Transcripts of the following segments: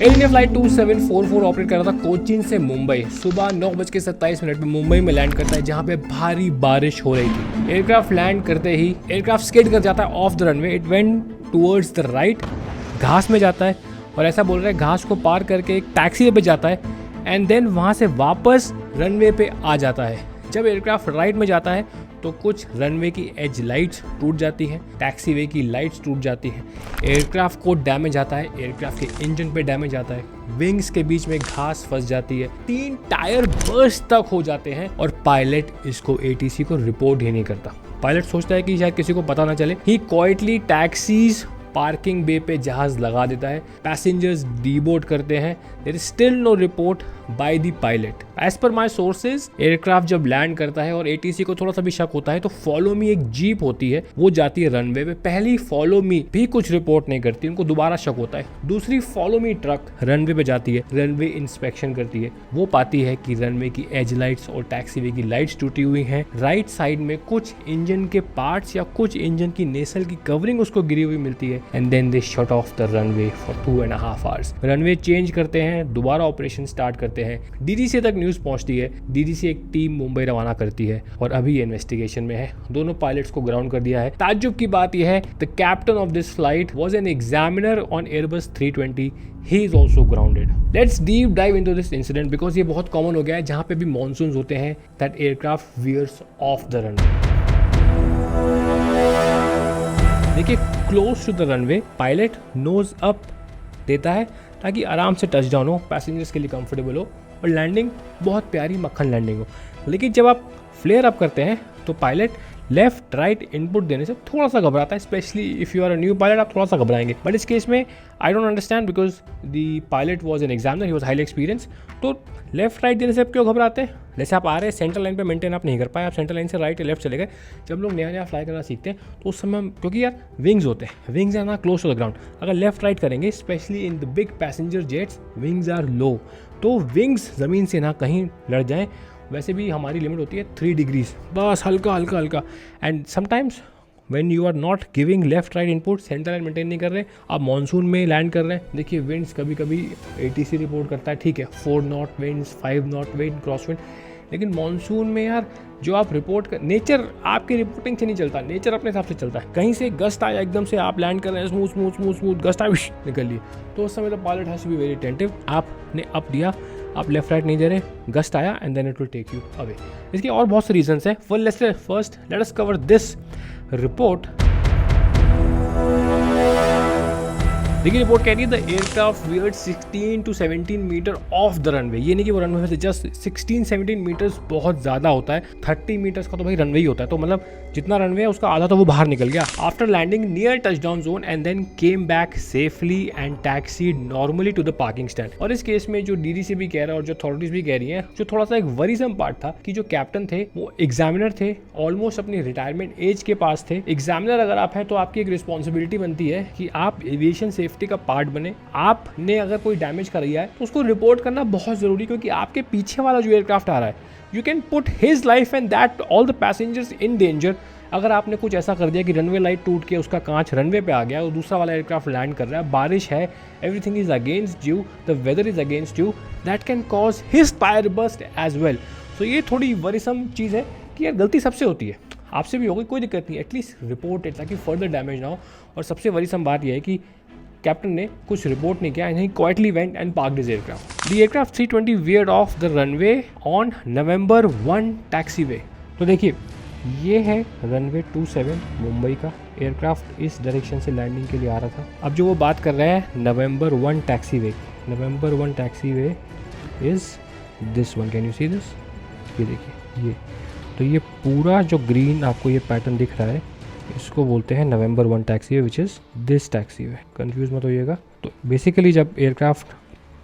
Air India flight 2744 operate कर रहा था कोचीन से मुंबई। सुबह 9:27 में मुंबई में लैंड करता है जहां पे भारी बारिश हो रही थी। एयरक्राफ्ट लैंड करते ही एयरक्राफ्ट स्किड कर जाता है of the runway. It went towards the right, घास में जाता है और ऐसा बोल रहा है घास को पार करके एक टैक्सी पे जाता है एंड देन वहां से वापस रनवे पे आ जाता है। जब एयरक्राफ्ट राइट में जाता है तो कुछ रनवे की एज लाइट्स टूट जाती हैं, टैक्सी वे की लाइट्स टूट जाती हैं, एयरक्राफ्ट को डैमेज आता है, एयरक्राफ्ट के इंजन पे डैमेज आता है, विंग्स के बीच में घास फंस जाती है, 3 टायर बर्स्ट तक हो जाते हैं और पायलट इसको एटीसी को रिपोर्ट ही नहीं करता। पायलट सोचता है कि शायद किसी को पता ना चले। He quietly taxies parking bay पे जहाज लगा देता है। पैसेंजर्स डीबोर्ड करते हैं। There is still no report by the pilot. As per my sources aircraft जब लैंड करता है और एटीसी को थोड़ा सा भी शक होता है तो फॉलो मी एक जीप होती है, वो जाती है रनवे पे। पहली फॉलो मी भी कुछ रिपोर्ट नहीं करती, उनको दोबारा शक होता है। दूसरी फॉलो मी ट्रक रनवे पे जाती है, रनवे इंस्पेक्शन करती है, वो पाती है कि रनवे की एज लाइट्स और टैक्सी वे की लाइट्स टूटी हुई हैं। राइट साइड में कुछ इंजन के पार्ट्स या कुछ इंजन की नेसल की कवरिंग उसको गिरी हुई मिलती है and then they shut off the runway for 2.5 hours. Runway change करते हैं, दोबारा ऑपरेशन स्टार्ट करते हैं। डीडीसी तक न्यूज पहुंचती है। डीडीसी एक टीम मुंबई रवाना करती है और अभी ये इन्वेस्टिगेशन में है। दोनों पायलट्स को ग्राउंड कर दिया है। ताज्जुब की बात यह है the captain of this flight was an examiner on Airbus 320। He is also grounded. Let's deep dive into this incident because ये बहुत कॉमन हो गया है जहाँ पे भी मानसून होते हैं that aircraft veers off the runway. देखिए, close to the runway pilot nose up देता है ताकि आराम से टच डाउन हो, पैसेंजर्स के लिए कंफर्टेबल हो और लैंडिंग बहुत प्यारी मक्खन लैंडिंग हो। लेकिन जब आप फ्लेयर अप करते हैं तो पायलट लेफ्ट राइट इनपुट देने से थोड़ा सा घबराता है। Specially if you are a new pilot आप थोड़ा सा घबराएंगे, बट इस केस में I don't understand because the pilot was an examiner, he was highly experience. तो लेफ्ट राइट देने से आप क्यों घबराते हैं? जैसे आप आ रहे हैं सेंट्रल लाइन पे मेंटेन आप नहीं कर पाए, आप सेंट्रल लाइन से राइट या लेफ्ट चले गए। जब लोग नया नया फ्लाई करना सीखते हैं तो उस समय क्योंकि यार विंग्स होते हैं, विंग्स आर ना क्लोज टू द ग्राउंड। अगर लेफ्ट राइट करेंगे specially in the big passenger jets wings are low, तो विंग्स ज़मीन से ना कहीं लड़ जाएँ। वैसे भी हमारी लिमिट होती है 3 डिग्रीज, बस हल्का हल्का हल्का। And sometimes when you are not giving left right input, centre line maintain नहीं कर रहे, आप मानसून में लैंड कर रहे हैं। देखिए विंड्स कभी कभी एटीसी रिपोर्ट करता है, ठीक है 4 not winds, 5 not wind, cross wind, लेकिन मानसून में यार जो आप रिपोर्ट कर, नेचर आपकी रिपोर्टिंग से नहीं चलता, नेचर अपने हिसाब से चलता है। कहीं से गस्ट आया एकदम से, आप लैंड कर रहे हैं smooth smooth smooth smooth, gust आया निकल लिए, तो उस समय तो pilot has to be very attentive. आपने अप दिया, आप लेफ्ट राइट नहीं दे रहे, गस्ट आया and then it will take you away. इसके और बहुत से रीजंस हैं। First let us cover this report. देखिए रिपोर्ट कह रही है the aircraft veered 16 to 17 metre of the runway. ये नहीं कि वो रनवे से जस्ट 16-17 मीटर्स बहुत ज़्यादा होता है। 30 मीटर्स का तो भाई रनवे ही होता है, तो मतलब जितना रनवे है उसका आधा तो वो बाहर निकल गया। After landing near touchdown zone and then came back safely and taxi normally to the parking stand. और इस केस में जो डीडीसी भी कह रहा है और जो अथॉरिटीज भी कह रही हैं, जो थोड़ा सा एक वरीसम पार्ट था कि जो कैप्टन थे वो एग्जामिनर थे, ऑलमोस्ट अपनी रिटायरमेंट एज के पास थे। एग्जामिनर अगर आप हैं तो आपकी एक रिस्पॉन्सिबिलिटी बनती है कि आप एविएशन सेफ्टी का पार्ट बने। आपने अगर कोई डैमेज कर दिया है तो उसको रिपोर्ट करना बहुत जरूरी, क्योंकि आपके पीछे वाला जो एयरक्राफ्ट आ रहा है you can put his life and that all the passengers in danger. अगर आपने कुछ ऐसा कर दिया कि रनवे लाइट टूट के उसका कांच रनवे पे आ गया और दूसरा वाला एयरक्राफ्ट लैंड कर रहा है, बारिश है, everything is against you, the weather is against you, that can cause his tyre burst as well. So ये थोड़ी वरीसम चीज़ है कि यार गलती सबसे होती है, आपसे भी होगी, कोई दिक्कत नहीं, एटलीस्ट रिपोर्ट इट ताकि फर्दर डैमेज ना हो। और सबसे वरीसम बात यह है कि कैप्टन ने कुछ रिपोर्ट नहीं किया and he quietly went and parked his aircraft. The aircraft 320 veered off the runway on November 1 taxiway. तो देखिए ये है रनवे 27 मुंबई का। एयरक्राफ्ट इस डायरेक्शन से लैंडिंग के लिए आ रहा था। अब जो वो बात कर रहे हैं November 1 taxi way, November 1 taxi way is this one, can you see this? ये देखिए ये, तो ये पूरा जो ग्रीन आपको ये पैटर्न दिख रहा है इसको बोलते हैं November 1 taxi way, which is this taxi way. Confuse मत होइएगा। तो बेसिकली जब एयरक्राफ्ट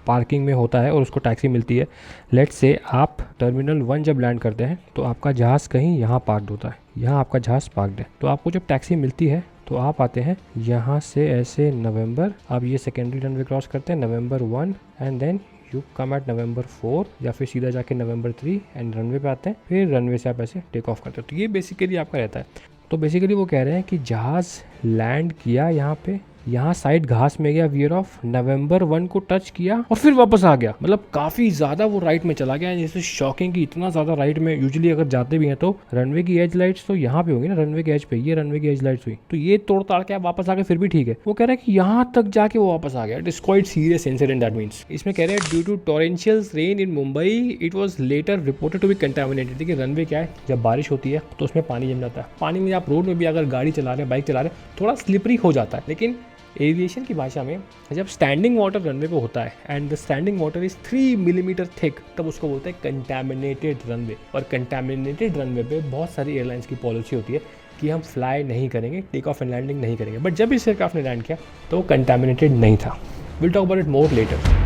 पार्किंग में होता है और उसको टैक्सी मिलती है, लेट्स से आप टर्मिनल 1 जब लैंड करते हैं तो आपका जहाज़ कहीं यहाँ पार्कड होता है, यहाँ आपका जहाज़ पार्कड है, तो आपको जब टैक्सी मिलती है तो आप आते हैं यहाँ से ऐसे नवंबर, आप ये सेकेंडरी रनवे क्रॉस करते हैं November 1 and then you come at November 4 या फिर सीधा जाके November 3 एंड रनवे पे आते हैं, फिर रनवे से आप ऐसे टेक ऑफ करते हैं। तो ये बेसिकली आपका रहता है। तो बेसिकली वो कह रहे हैं कि जहाज़ लैंड किया यहाँ पे यहाँ साइड घास में गया, वियर ऑफ नवंबर 1 को टच किया और फिर वापस आ गया। मतलब काफी ज्यादा वो राइट में चला गया। जैसे शॉकिंग कि इतना ज्यादा राइट में यूजुअली अगर जाते भी हैं तो रनवे की एज लाइट्स तो यहाँ पे होगी ना, रनवे के एज पे, ये रनवे की एज लाइट्स हुई, तो ये तोड़ ताड़ के आप वापस आ गए फिर भी ठीक है। वो कह रहा है कि यहाँ तक जाके वो वापस आ गया। It is quite serious incident that means. इसमें कह रहे हैं due to torrential rain in Mumbai it was later reported to be contaminated. देखिए रनवे क्या है, जब बारिश होती है तो उसमें पानी जम जाता है। पानी में आप रोड में भी अगर गाड़ी चला रहे हैं, बाइक चला रहे हैं, थोड़ा स्लिपरी हो जाता है। लेकिन एविएशन की भाषा में जब स्टैंडिंग वाटर रनवे पे होता है and the standing water is 3 millimetre thick, तब उसको बोलते हैं कंटैमिनेटेड रनवे। और कंटैमिनेटेड रनवे पे बहुत सारी एयरलाइंस की पॉलिसी होती है कि हम फ्लाई नहीं करेंगे, टेक ऑफ एंड लैंडिंग नहीं करेंगे। बट जब इस एयरक्राफ्ट ने लैंड किया तो वो कंटैमिनेटेड नहीं था। Will talk about it more later.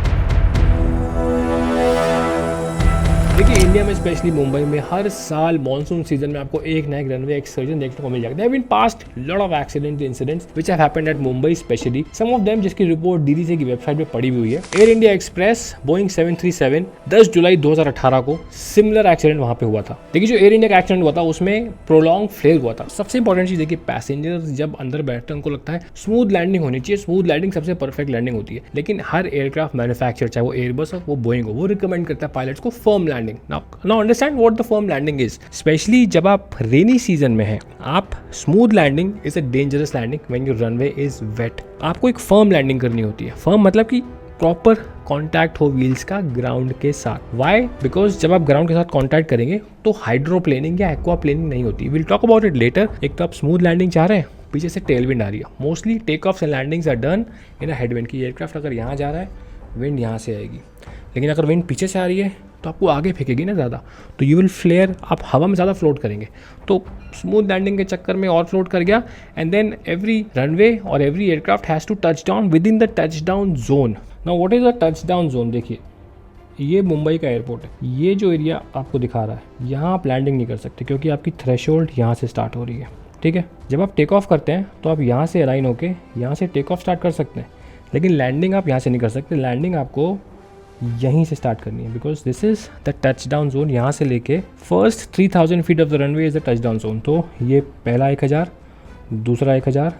देखिए इंडिया में स्पेशली मुंबई में हर साल मॉनसून सीजन में आपको एक ना एक रनवे एक्सकर्जन देखने को मिल जाएगा। There have been past lot of accident incidents which have happened at Mumbai specially, some of them जिसकी रिपोर्ट डीडीसी की वेबसाइट पे पड़ी हुई है। एयर इंडिया एक्सप्रेस बोइंग 737 10 जुलाई 2018 को सिमिलर एक्सीडेंट वहां पे हुआ था। देखिए जो एयर इंडिया का एक्सीडेंट हुआ था उसमें प्रोलॉन्ग फ्लेयर हुआ था। सबसे इंपॉर्टेंट चीज देखिए, पैसेंजर्स जब अंदर बैठते हैं उनको लगता है स्मूथ लैंडिंग होनी चाहिए, स्मूथ लैंडिंग सबसे परफेक्ट लैंडिंग होती है। लेकिन हर एयरक्राफ्ट मैन्युफैक्चर, चाहे वो एयरबस हो वो बोइंग हो, वो रिकमेंड करता है पायलट्स को firm landing. Now understand what the firm landing is. Specially जब आप रेनी सीजन में हैं, आप smooth landing is a dangerous landing when your runway is wet. आपको एक फर्म लैंडिंग करनी होती है। फर्म मतलब कि प्रॉपर कांटेक्ट हो व्हील्स का ग्राउंड के साथ। व्हाई? बिकॉज जब आप ग्राउंड के साथ कांटेक्ट करेंगे तो हाइड्रोप्लेनिंग या एक्वाप्लेनिंग नहीं होती। Will talk about it later. एक तो आप स्मूथ लैंडिंग चाह रहे हैं, पीछे से टेल विंड आ रही है। Mostly take off and landings are done in a head wind की। एयरक्राफ्ट अगर यहाँ जा रहा है, विंड यहाँ से आएगी, लेकिन अगर विंड पीछे से आ रही है तो आपको आगे फेंकेगी ना ज़्यादा, तो यू विल फ्लेयर, आप हवा में ज़्यादा फ्लोट करेंगे। तो स्मूथ लैंडिंग के चक्कर में और फ्लोट कर गया। एंड देन एवरी रनवे और every aircraft has to touch down within the touch down zone. Now what is a touch down zone? देखिए ये मुंबई का एयरपोर्ट है, ये जो एरिया आपको दिखा रहा है यहाँ आप लैंडिंग नहीं कर सकते क्योंकि आपकी थ्रेशोल्ड यहाँ से स्टार्ट हो रही है। ठीक है, जब आप टेक ऑफ करते हैं तो आप यहाँ से अलाइन होके यहाँ से टेक ऑफ स्टार्ट कर सकते हैं, लेकिन लैंडिंग आप यहाँ से नहीं कर सकते। लैंडिंग आपको यहीं से स्टार्ट करनी है because this is the touch down zone. यहाँ से लेके first 3000 feet of the runway is the touch down zone. तो ये पहला 1000, दूसरा 1000,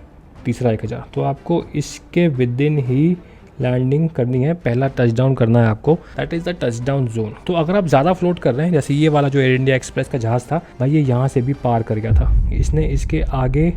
तीसरा 1000, तो आपको इसके विद इन ही लैंडिंग करनी है, पहला टच डाउन करना है आपको। That is the touch down zone. तो अगर आप ज़्यादा फ्लोट कर रहे हैं, जैसे ये वाला जो एयर इंडिया एक्सप्रेस का जहाज़ था भाई, ये यहाँ से भी पार कर गया था, इसने इसके आगे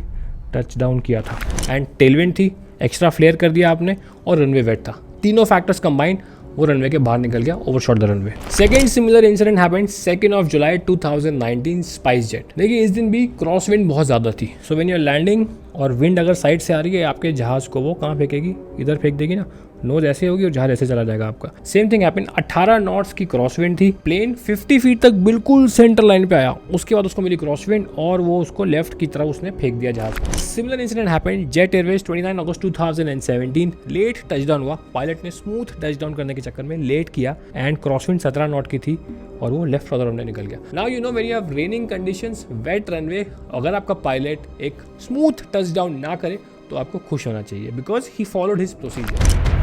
टच डाउन किया था एंड टेलविंड थी, एक्स्ट्रा फ्लेयर कर दिया आपने और रनवे वेट था। तीनों फैक्टर्स कंबाइंड वो रनवे के बाहर निकल गया, overshot the runway. Second similar incident happened 2 of July 2019 SpiceJet. देखिए इस दिन भी क्रॉस विंड बहुत ज़्यादा थी। So when you are landing और विंड अगर साइड से आ रही है आपके जहाज़ को, वो कहाँ फेंकेगी? इधर फेंक देगी ना, नोज ऐसे होगी और जहाज ऐसे चला जाएगा आपका। सेम थिंग हैपेंड, 18 नॉट्स की क्रॉस विंड थी। प्लेन 50 फीट तक बिल्कुल सेंटर लाइन पे आया, उसके बाद उसको मिली क्रॉस विंड और वो उसको लेफ्ट की तरफ उसने फेंक दिया जहाज। Similar incident happened jet Airways 29 अगस्त 2017। लेट टचडाउन हुआ, पायलट ने स्मूथ टचडाउन करने के चक्कर में लेट किया एंड क्रॉस विंड 17 नॉट की थी और वो लेफ्ट फॉर रनवे निकल गया। Now you know when you have raining conditions, wet runway, अगर आपका पायलट एक स्मूथ टचडाउन ना करे तो आपको खुश होना चाहिए because he followed his procedure.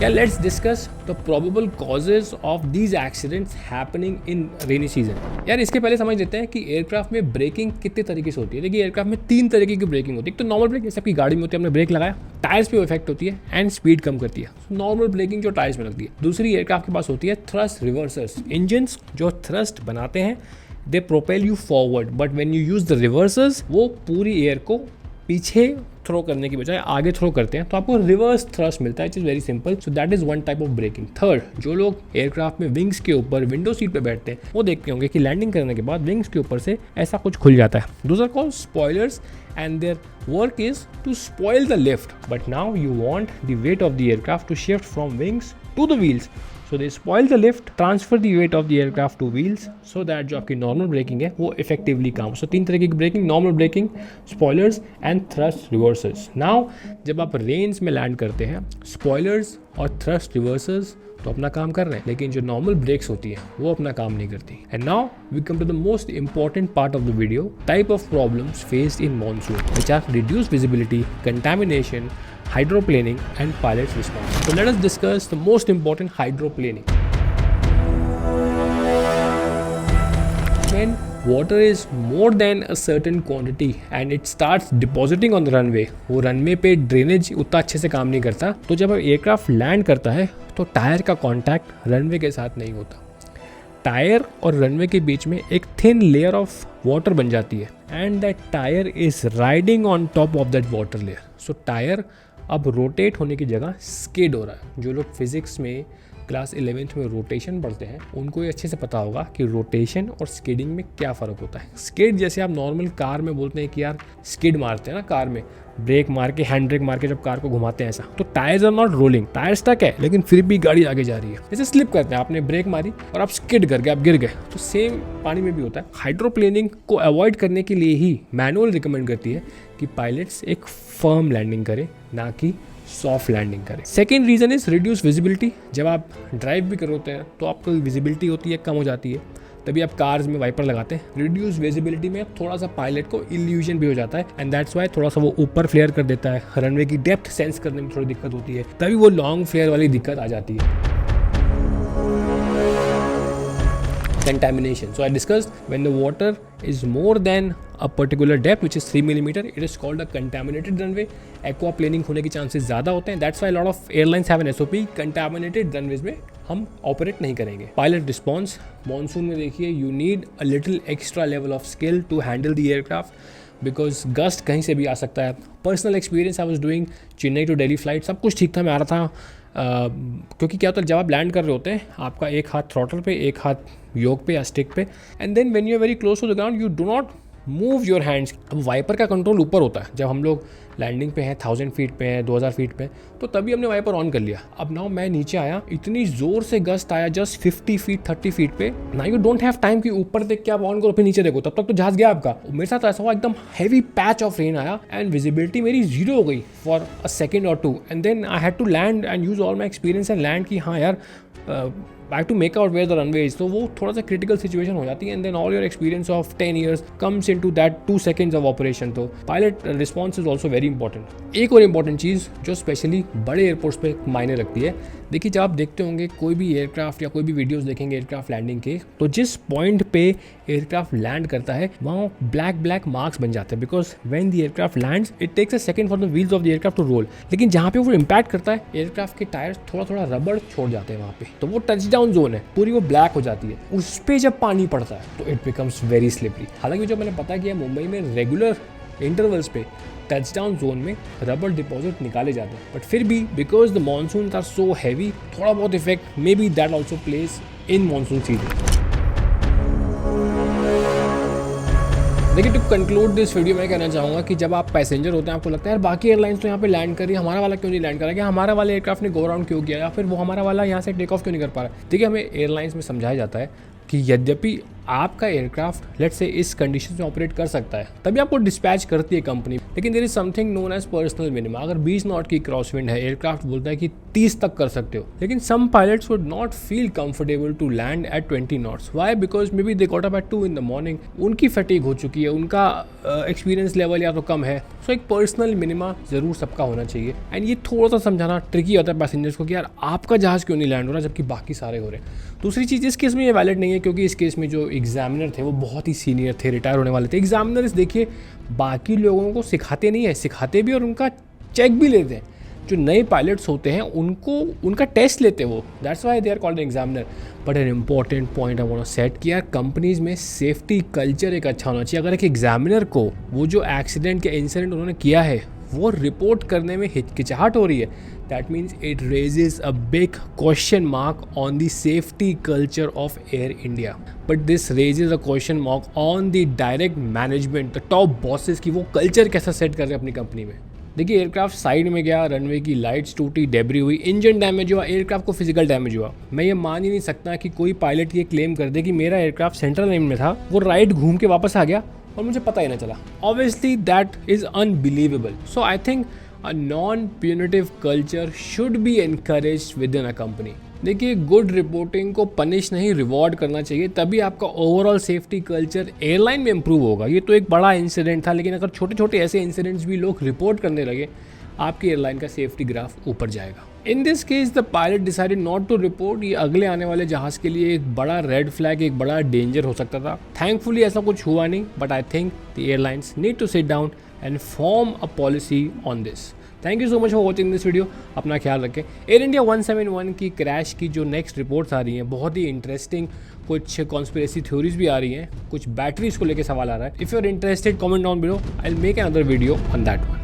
Yeah, let's discuss the probable causes of these accidents happening in rainy season. यार इसके पहले समझ लेते हैं कि एयरक्राफ्ट में ब्रेकिंग कितने तरीके से होती है। देखिए एयरक्राफ्ट में 3 तरीके की ब्रेकिंग होती है। एक तो नॉर्मल ब्रेक, जैसे आपकी गाड़ी में होती है, हमने ब्रेक लगाया, टायर्स पे इफेक्ट होती है एंड स्पीड कम करती है, नॉर्मल ब्रेकिंग जो टायर्स में लगती है। दूसरी एयरक्राफ्ट के पास होती है थ्रस्ट रिवर्सर्स। इंजन्स जो थ्रस्ट बनाते हैं they propel you forward, but when you use the reversers वो पूरी एयर को पीछे थ्रो करने की बजाय आगे थ्रो करते हैं, तो आपको रिवर्स थ्रस्ट मिलता है। It is very simple. So that is one type of braking. Third, जो लोग एयरक्राफ्ट में विंग्स के ऊपर विंडो सीट पे बैठते हैं वो देखते होंगे कि लैंडिंग करने के बाद विंग्स के ऊपर से ऐसा कुछ खुल जाता है। Those are called spoilers and their work is to spoil the lift, but now you want the weight of the aircraft to shift from wings to the wheels. So they spoil the lift, transfer the weight of the aircraft to wheels so that जो आपकी normal braking है वो effectively काम। So 3 तरीके की braking, normal braking, spoilers and thrust reversers। Now जब आप range में लैंड करते हैं, spoilers और thrust reversers तो अपना काम कर रहे हैं, लेकिन जो नॉर्मल ब्रेक्स होती हैं वो अपना काम नहीं करती। And now we come to the most important part of the video, type of problems faced in monsoon which are reduced visibility, contamination, hydroplaning and pilot's response. So let us discuss the most important, hydroplaning. When water is more than a certain quantity and it starts depositing on the runway. वो runway पे drainage उतना अच्छे से काम नहीं करता, तो जब एयरक्राफ्ट लैंड करता है तो टायर का कॉन्टैक्ट रनवे के साथ नहीं होता। टायर और रनवे के बीच में एक थिन लेयर ऑफ वाटर बन जाती है and that tyre is riding on top of that water layer. So tyre अब रोटेट होने की जगह स्किड हो रहा है। जो लोग फिजिक्स में क्लास 11th में रोटेशन पढ़ते हैं उनको ये अच्छे से पता होगा कि रोटेशन और स्किडिंग में क्या फ़र्क होता है। स्किड जैसे आप नॉर्मल कार में बोलते हैं कि यार स्किड मारते हैं ना, कार में ब्रेक मार के, हैंड ब्रेक मार के जब कार को घुमाते हैं ऐसा, तो tyres are not rolling, tyre stuck है लेकिन फिर भी गाड़ी आगे जा रही है। जैसे स्लिप करते हैं, आपने ब्रेक मारी और आप स्किड कर गए, आप गिर गए, तो सेम पानी में भी होता है। हाइड्रोप्लेनिंग को अवॉइड करने के लिए ही मैनुअल रिकमेंड करती है कि पायलट्स एक फर्म लैंडिंग करें, ना कि सॉफ्ट लैंडिंग करें। Second reason is reduce visibility. जब आप ड्राइव भी करते हैं तो आपको विजिबिलिटी होती है, कम हो जाती है, तभी आप कार्स में वाइपर लगाते हैं। रिड्यूस विजिबिलिटी में थोड़ा सा पायलट को इल्यूजन भी हो जाता है एंड दैट्स वाई थोड़ा सा वो ऊपर फ्लेयर कर देता है। रनवे की डेप्थ सेंस करने में थोड़ी दिक्कत होती है, तभी वो लॉन्ग फ्लेयर वाली दिक्कत आ जाती है। Contamination. So I discussed when the water is more than a particular depth, which is 3 millimeter, it is called a contaminated runway. Aquaplaning होने के चांसेस ज़्यादा होते हैं. That's why a lot of airlines have an SOP. Contaminated runways में हम operate नहीं करेंगे. Pilot response, monsoon में देखिए, you need a little extra level of skill to handle the aircraft because gust कहीं से भी आ सकता है. Personal experience I was doing Chennai to Delhi flight, सब कुछ ठीक था, मैं आ रहा था. क्योंकि क्या होता है, जब आप लैंड कर रहे होते हैं आपका एक हाथ थ्रॉटल पे, एक हाथ योक पे या स्टिक पे, and then when you are very close to the ground you do not move your hands. अब वाइपर का कंट्रोल ऊपर होता है। जब हम लोग लैंडिंग पे हैं, 1000 फीट पे हैं, 2000 फीट पे, तो तभी हमने वाइपर ऑन कर लिया। अब नाउ मैं नीचे आया, इतनी ज़ोर से गस्ट आया जस्ट 50 फीट 30 फीट पे, ना यू डोंट हैव टाइम कि ऊपर देख के आप ऑन करो फिर नीचे देखो, तब तक तो जहाज गया आपका। मेरे साथ ऐसा हुआ, एकदम हैवी पैच ऑफ रेन आया एंड विजिबिलिटी मेरी जीरो हो गई फॉर अ सेकेंड और two, and then I had to land and use all my experience and land कि हाँ यार I have to make out where the runway is. तो वो थोड़ा सा क्रिटिकल सिचुएशन हो जाती है and then all your experience of 10 years comes into that 2 seconds of operation. तो pilot response is also very important. एक और इंपॉर्टेंट चीज़ जो स्पेशली बड़े एयरपोर्ट्स पे मायने रखती है, देखिए जब आप देखते होंगे कोई भी एयरक्राफ्ट या कोई भी वीडियोस देखेंगे एयरक्राफ्ट लैंडिंग के, तो जिस पॉइंट पे एयरक्राफ्ट लैंड करता है वहाँ ब्लैक मार्क्स बन जाते हैं, because when the aircraft lands it takes a second for the wheels of the aircraft to roll. लेकिन जहाँ पे वो इम्पैक्ट करता है एयरक्राफ्ट के टायर्स थोड़ा रबड़ छोड़ जाते हैं वहाँ पे, तो वो टच डाउन जोन है, पूरी वो ब्लैक हो जाती है। उस पर जब पानी पड़ता है तो इट बिकम्स वेरी स्लिपरी। हालांकि जो मैंने पता किया, मुंबई में रेगुलर इंटरवल्स पे टच डाउन जोन में रबर डिपॉजिट निकाले जाते हैं, बट फिर भी because the monsoon are so heavy, थोड़ा बहुत effect may be that also place in monsoon season. देखिए, टू कंक्लूड दिस वीडियो मैं कहना चाहूँगा कि जब आप पैसेंजर होते हैं आपको लगता है यार बाकी एयरलाइंस तो यहाँ पे लैंड कर रही है, हमारा वाला क्यों नहीं लैंड कर रहा है, कि हमारा वाला एयरक्राफ्ट ने गो अराउंड क्यों किया, या फिर वो हमारा वाला यहाँ से टेक ऑफ क्यों नहीं कर पा रहा है। देखिए, हमें एयरलाइंस में समझाया जाता है कि यद्यपि आपका एयरक्राफ्ट लेट्स से इस कंडीशन में ऑपरेट कर सकता है, तभी आपको डिस्पैच करती है कंपनी, लेकिन there is something known as personal minimum. अगर 20 नॉट की क्रॉस विंड है, एयरक्राफ्ट बोलता है कि 30 तक कर सकते हो, लेकिन some pilots would not feel comfortable to land at 20 knots. Why? Because maybe they got up at 2 in the morning, उनकी फटीग हो चुकी है, उनका एक्सपीरियंस लेवल या तो कम है। सो एक पर्सनल मिनिमा ज़रूर सबका होना चाहिए, एंड ये थोड़ा सा समझाना ट्रिकी होता है पैसेंजर्स को कि यार आपका जहाज़ क्यों नहीं लैंड हो रहा जबकि बाकी सारे हो रहे हैं। दूसरी चीज़, इस केस में ये वैलिड नहीं है क्योंकि इस केस में जो एग्जामिनर थे वो बहुत ही सीनियर थे, रिटायर होने वाले थे। एग्जामिनर्स देखिए बाकी लोगों को सिखाते नहीं है, सिखाते भी और उनका चेक भी लेते हैं। जो नए पायलट्स होते हैं उनको उनका टेस्ट लेते हैं वो, that's why they are called examiner. But an important point I want to set कि यार कंपनीज में सेफ्टी कल्चर एक अच्छा होना चाहिए। अगर एक एग्जामिनर को वो जो एक्सीडेंट या इंसिडेंट उन्होंने किया है वो रिपोर्ट करने में हिचकिचाहट हो रही है, that means it raises a big question mark on the safety culture of air India. But this raises a question mark on the direct management, the top bosses की वो कल्चर कैसा सेट कर रहे हैं अपनी कंपनी में। देखिए, aircraft side में गया, रनवे की लाइट्स टूटी, डेब्री हुई, इंजन डैमेज हुआ, एयरक्राफ्ट को फिजिकल डैमेज हुआ। मैं ये मान ही नहीं सकता कि कोई पायलट ये क्लेम कर दे कि मेरा एयरक्राफ्ट सेंट्रल लाइन में था, वो राइट घूम के वापस आ गया और मुझे पता ही ना चला। Obviously that is unbelievable. So I think a non punitive culture should be encouraged with in a company. देखिए, गुड रिपोर्टिंग को पनिश नहीं रिवॉर्ड करना चाहिए, तभी आपका ओवरऑल सेफ्टी कल्चर एयरलाइन में इंप्रूव होगा। ये तो एक बड़ा इंसिडेंट था, लेकिन अगर छोटे छोटे ऐसे इंसिडेंट्स भी लोग रिपोर्ट करने लगे, आपकी एयरलाइन का सेफ्टी ग्राफ ऊपर जाएगा। In this case the pilot decided not to report. ये अगले आने वाले जहाज के लिए एक बड़ा रेड फ्लैग, एक बड़ा डेंजर हो सकता था। थैंकफुली ऐसा कुछ हुआ नहीं, but I think the airlines need to sit down and form a policy on this. Thank you so much for watching this video. अपना ख्याल रखें। एयर इंडिया 171 की क्रैश की जो नेक्स्ट रिपोर्ट्स आ रही हैं बहुत ही इंटरेस्टिंग, कुछ कॉन्स्पिरेसी थ्योरीज भी आ रही हैं, कुछ बैटरीज को लेकर सवाल आ रहा है। If you are interested comment down below, I will make another video on that one.